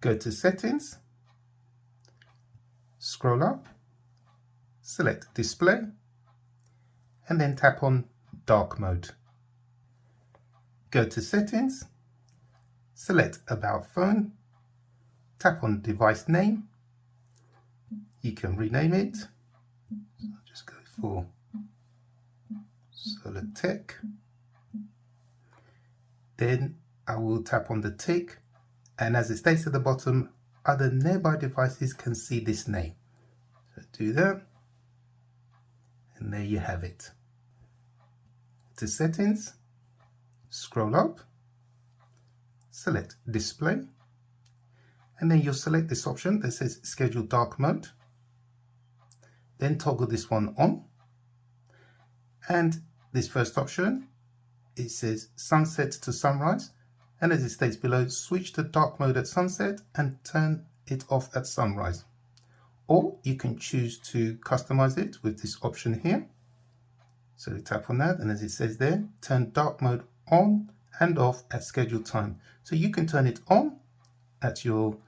Go to Settings, scroll up, select Display, and then tap on Dark Mode. Go to Settings, select About Phone, tap on Device Name. You can rename it. I'll just go for Solar Tech. Then I will tap on the tick, and as it states at the bottom, other nearby devices can see this name. So do that, and there you have it. To Settings, scroll up, select Display, and then you'll select this option that says Schedule Dark Mode. Then toggle this one on, and this first option, it says sunset to sunrise, and as it states below, switch to dark mode at sunset and turn it off at sunrise. Or you can choose to customize it with this option here. So tap on that, and as it says there, turn dark mode on and off at scheduled time. So you can turn it on at your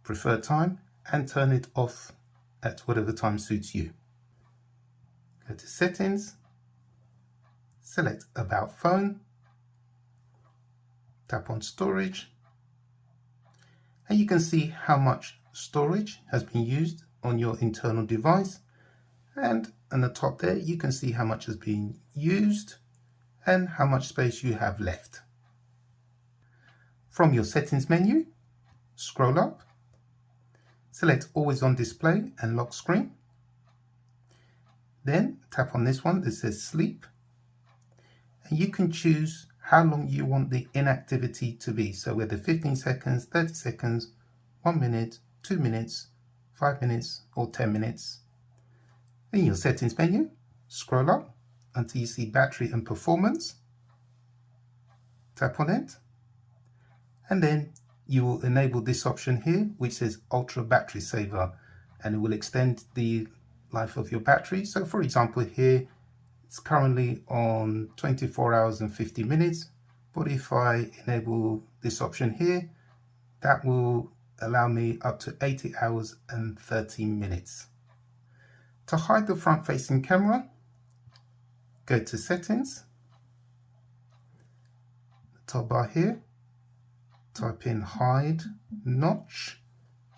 preferred time and turn it off at whatever time suits you. Go to Settings, select About Phone, tap on Storage, and you can see how much storage has been used on your internal device, and on the top there you can see how much has been used and how much space you have left. From your Settings menu, scroll up, select Always On Display and Lock Screen, then tap on this one that says Sleep, and you can choose how long you want the inactivity to be. So whether 15 seconds, 30 seconds, 1 minute, 2 minutes, 5 minutes, or 10 minutes. In your Settings menu, scroll up until you see Battery and Performance. Tap on it, and then you will enable this option here which says Ultra Battery Saver, and it will extend the life of your battery. So for example here, it's currently on 24 hours and 50 minutes, but if I enable this option here, that will allow me up to 80 hours and 13 minutes. To hide the front-facing camera, go to Settings, the top bar here, type in Hide Notch.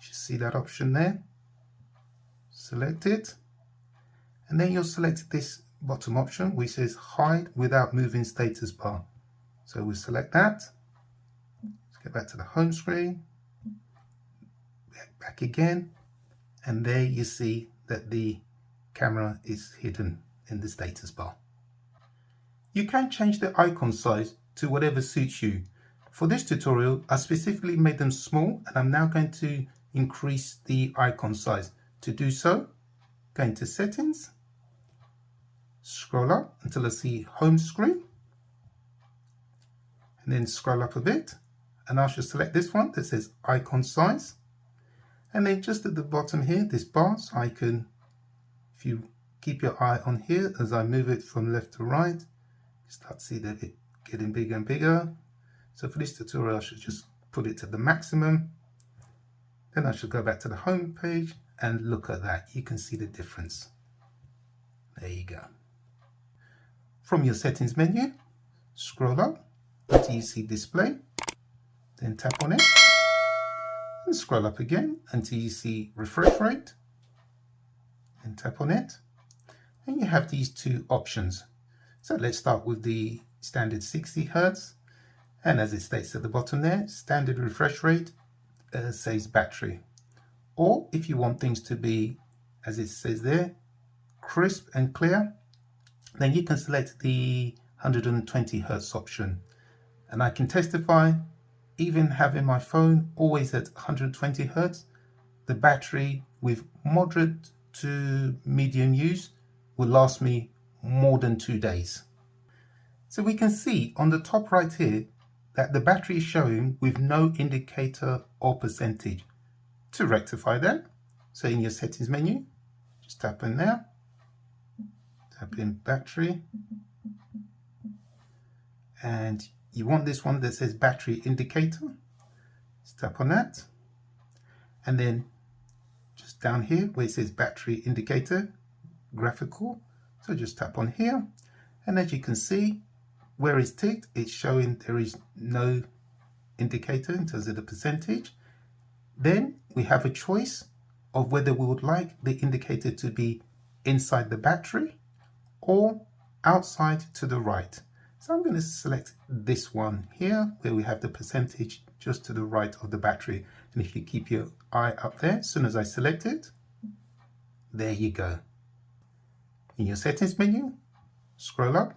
You should see that option there. Select it, and then you'll select this bottom option which says Hide Without Moving Status Bar. So we'll select that. Let's go back to the home screen, back again, and there you see that the camera is hidden in the status bar. You can change the icon size to whatever suits you. For this tutorial, I specifically made them small, and I'm now going to increase the icon size. To do so, go into Settings, scroll up until I see Home Screen, and then scroll up a bit, and I should select this one that says Icon Size, and then just at the bottom here, this bar, so I can, if you keep your eye on here as I move it from left to right, you start to see that it getting bigger and bigger. So for this tutorial, I should just put it to the maximum. Then I should go back to the home page and look at that. You can see the difference. There you go. From your Settings menu, scroll up until you see Display, then tap on it, and scroll up again until you see Refresh Rate, and tap on it, and you have these two options. So let's start with the standard 60 Hz, and as it states at the bottom there, standard refresh rate says battery. Or if you want things to be, as it says there, crisp and clear, then you can select the 120 Hz option. And I can testify, even having my phone always at 120 Hz, the battery with moderate to medium use will last me more than 2 days. So we can see on the top right here that the battery is showing with no indicator or percentage. To rectify that, so in your Settings menu, just tap in there, tap in Battery, and you want this one that says Battery Indicator. Just tap on that, and then just down here where it says battery indicator graphical, so just tap on here, and as you can see where it's ticked, it's showing there is no indicator in terms of the percentage. Then we have a choice of whether we would like the indicator to be inside the battery or outside to the right. So I'm going to select this one here where we have the percentage just to the right of the battery, and if you keep your eye up there, as soon as I select it, there you go. In your settings menu, scroll up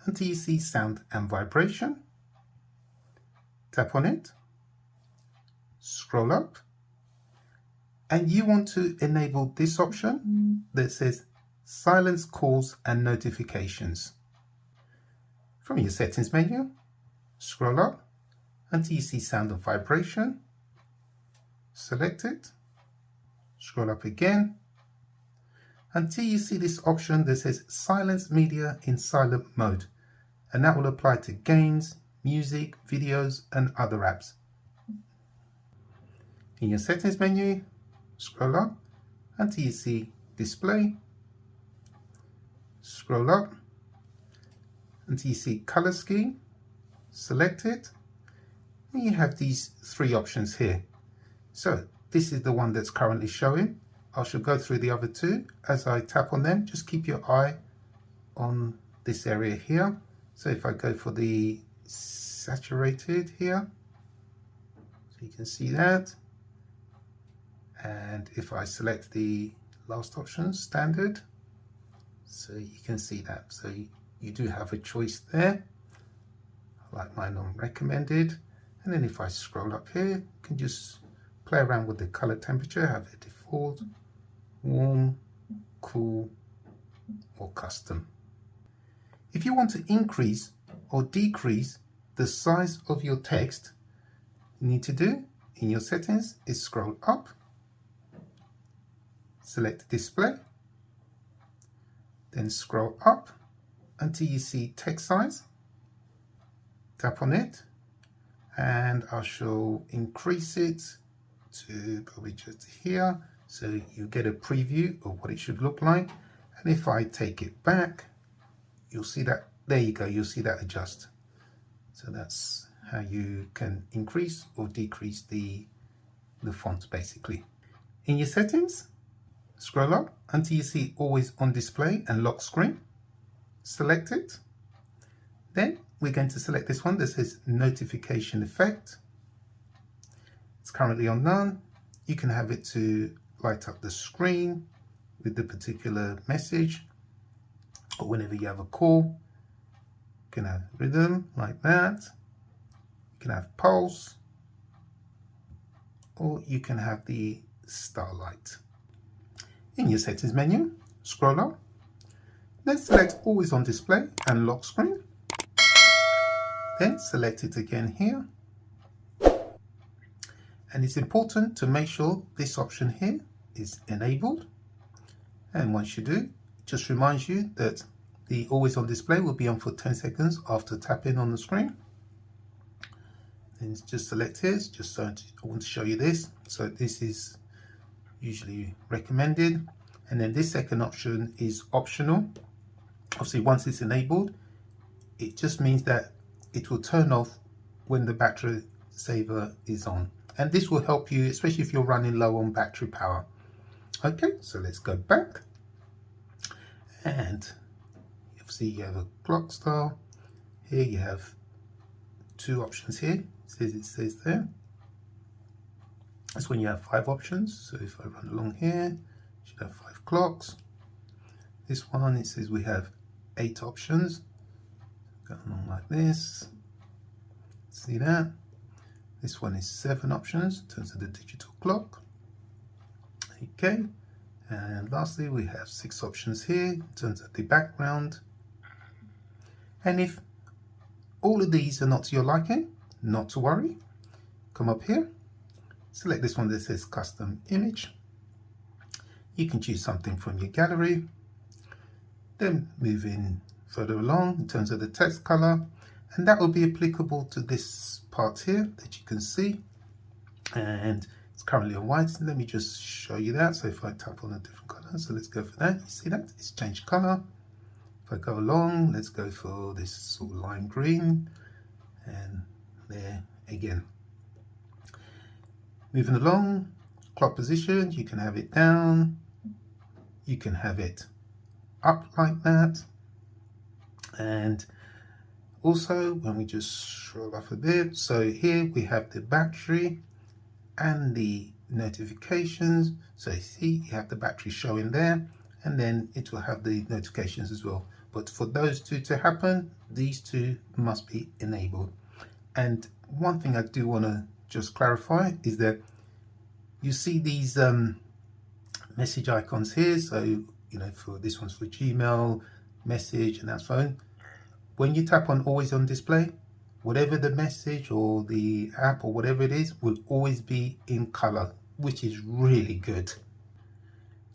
until you see sound and vibration, tap on it, scroll up, and you want to enable this option that says silence calls and notifications. From your settings menu, scroll up until you see sound and vibration, select it, scroll up again until you see this option that says silence media in silent mode, and that will apply to games, music, videos and other apps. In your settings menu, scroll up until you see display, scroll up until you see color scheme, select it, and you have these three options here. So this is the one that's currently showing. I shall go through the other two as I tap on them. Just keep your eye on this area here. So if I go for the saturated here, so you can see that, and if I select the last option, standard, so you can see that. So you do have a choice there. I like mine on recommended, and then if I scroll up here, you can just play around with the color temperature, have it default, warm, cool, or custom. If you want to increase or decrease the size of your text, you need to do in your settings is scroll up, select display, then scroll up until you see text size, tap on it, and I shall increase it to probably just here, so you get a preview of what it should look like. And if I take it back, you'll see that, there you go, you'll see that adjust. So that's how you can increase or decrease the font basically. In your settings, scroll up until you see always on display and lock screen, select it. Then we're going to select this one that says notification effect. It's currently on none. You can have it to light up the screen with the particular message, or whenever you have a call. You can have rhythm like that. You can have pulse, or you can have the starlight. In your settings menu, scroll up, then select always on display and lock screen. Then select it again here. And it's important to make sure this option here is enabled. And once you do, it just reminds you that the always on display will be on for 10 seconds after tapping on the screen. And just select here, just so I want to show you this. So this is usually recommended. And then this second option is optional. Obviously, once it's enabled, it just means that it will turn off when the battery saver is on. And this will help you, especially if you're running low on battery power. Okay, so let's go back. And obviously you have a clock style. Here you have two options here. It says there. That's when you have 5 options. So if I run along here, you should have 5 clocks. This one, it says we have 8 options. Go along like this. See that? This one is 7 options in terms of the digital clock. Okay, and lastly we have 6 options here in terms of the background. And if all of these are not to your liking, not to worry. Come up here, select this one that says custom image. You can choose something from your gallery. Then move in further along in terms of the text color, and that will be applicable to this part here that you can see. And it's currently on white. Let me just show you that. So if I tap on a different color, so let's go for that. You see that? It's changed color. If I go along, let's go for this sort of lime green, and there again. Moving along, clock position, you can have it down, you can have it up like that, and also when we just scroll up a bit, so here we have the battery and the notifications. So you see you have the battery showing there, and then it will have the notifications as well. But for those two to happen, these two must be enabled. And one thing I do want to just clarify is that you see these message icons here. So, you know, for this one's for Gmail, message, and that's phone. When you tap on always on display, whatever the message or the app or whatever it is will always be in color, which is really good.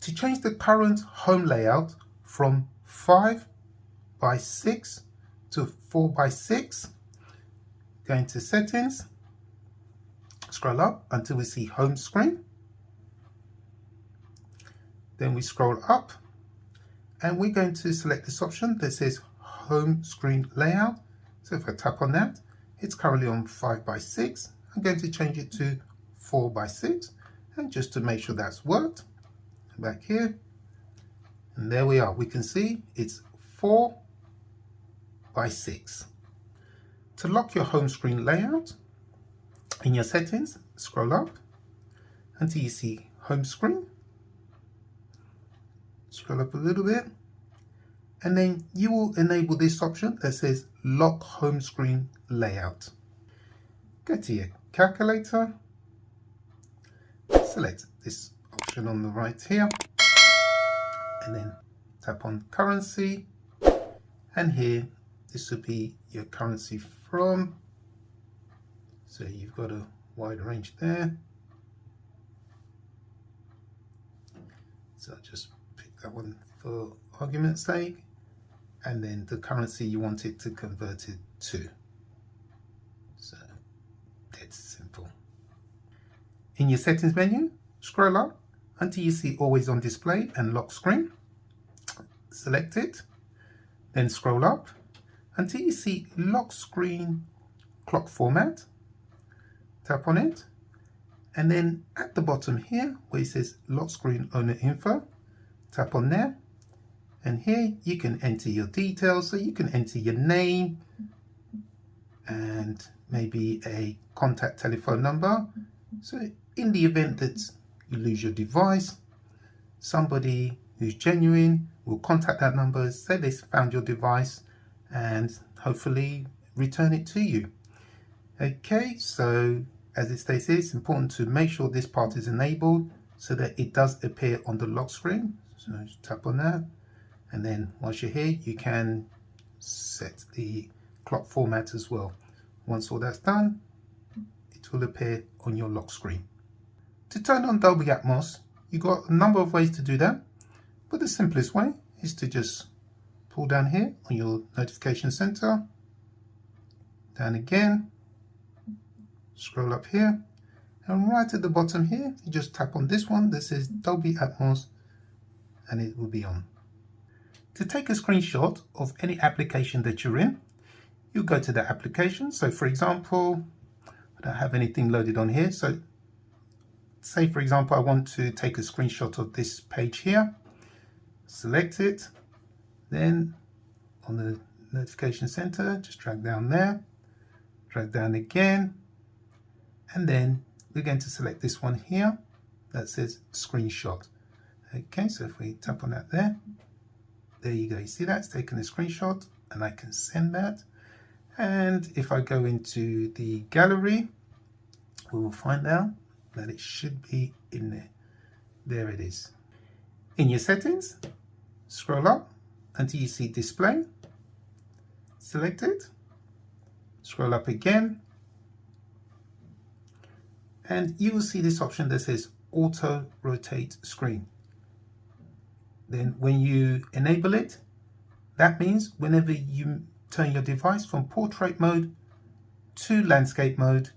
To change the current home layout from 5:6 to 4:6, go into settings, scroll up until we see home screen. Then we scroll up and we're going to select this option that says home screen layout. So if I tap on that, it's currently on 5:6. I'm going to change it to 4:6, and just to make sure that's worked, back here, and there we are. We can see it's 4:6. To lock your home screen layout, in your settings, scroll up until you see home screen. Scroll up a little bit, and then you will enable this option that says lock home screen layout. Go to your calculator, select this option on the right here, and then tap on currency, and here this will be your currency from. So you've got a wide range there. So just pick that one for argument's sake, and then the currency you want it to convert it to. So that's simple. In your settings menu, scroll up until you see always on display and lock screen. Select it, then scroll up until you see lock screen clock format. Tap on it, and then at the bottom here where it says lock screen owner info, tap on there, and here you can enter your details. So you can enter your name and maybe a contact telephone number. So in the event that you lose your device, somebody who's genuine will contact that number, say they found your device, and hopefully return it to you. Okay, so as it states here, it's important to make sure this part is enabled so that it does appear on the lock screen. So just tap on that, and then once you're here, you can set the clock format as well. Once all that's done, it will appear on your lock screen. To turn on Dolby Atmos, you've got a number of ways to do that, but the simplest way is to just pull down here on your notification center, down again, scroll up here, and right at the bottom here, you just tap on this one that says Dolby Atmos, and it will be on. To take a screenshot of any application that you're in, you go to the application. So for example, I don't have anything loaded on here. So say for example, I want to take a screenshot of this page here. Select it, then on the notification center, just drag down there, drag down again, and then we're going to select this one here that says screenshot. Okay, so if we tap on that there you go. You see that? It's taken a screenshot, and I can send that. And if I go into the gallery, we will find out that it should be in there. There it is. In your settings, scroll up until you see display. Select it. Scroll up again, and you will see this option that says auto rotate screen. Then when you enable it, that means whenever you turn your device from portrait mode to landscape mode,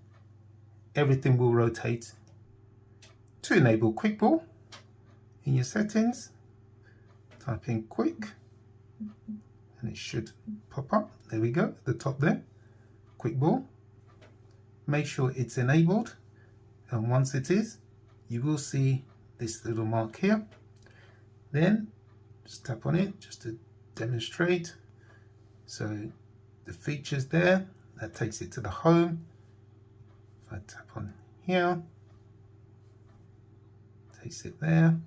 everything will rotate. To enable quick ball, in your settings, type in quick, and it should pop up. There we go, at the top there, quick ball. Make sure it's enabled, and once it is, you will see this little mark here. Then just tap on it just to demonstrate. So the features there, that takes it to the home. If I tap on here, takes it there.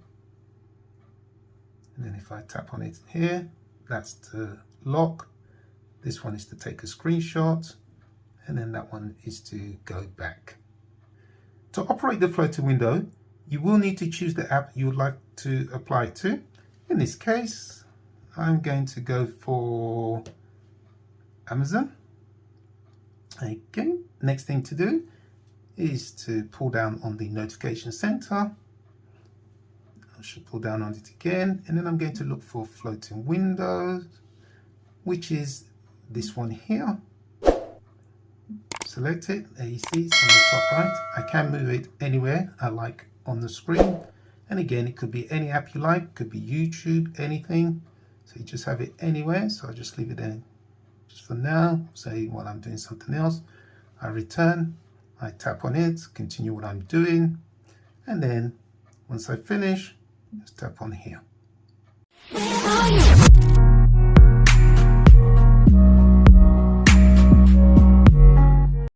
And then if I tap on it here, that's to lock. This one is to take a screenshot, and then that one is to go back. To operate the floating window, you will need to choose the app you would like to apply it to. In this case, I'm going to go for Amazon. Okay, next thing to do is to pull down on the notification center. I should pull down on it again, and then I'm going to look for floating windows, which is this one here. Select it. There you see it's on the top right. I can move it anywhere I like on the screen, and again, it could be any app you like, could be YouTube, anything. So you just have it anywhere. So I'll just leave it there just for now. Say while I'm doing something else, I return, I tap on it, continue what I'm doing, and then once I finish, just tap on here.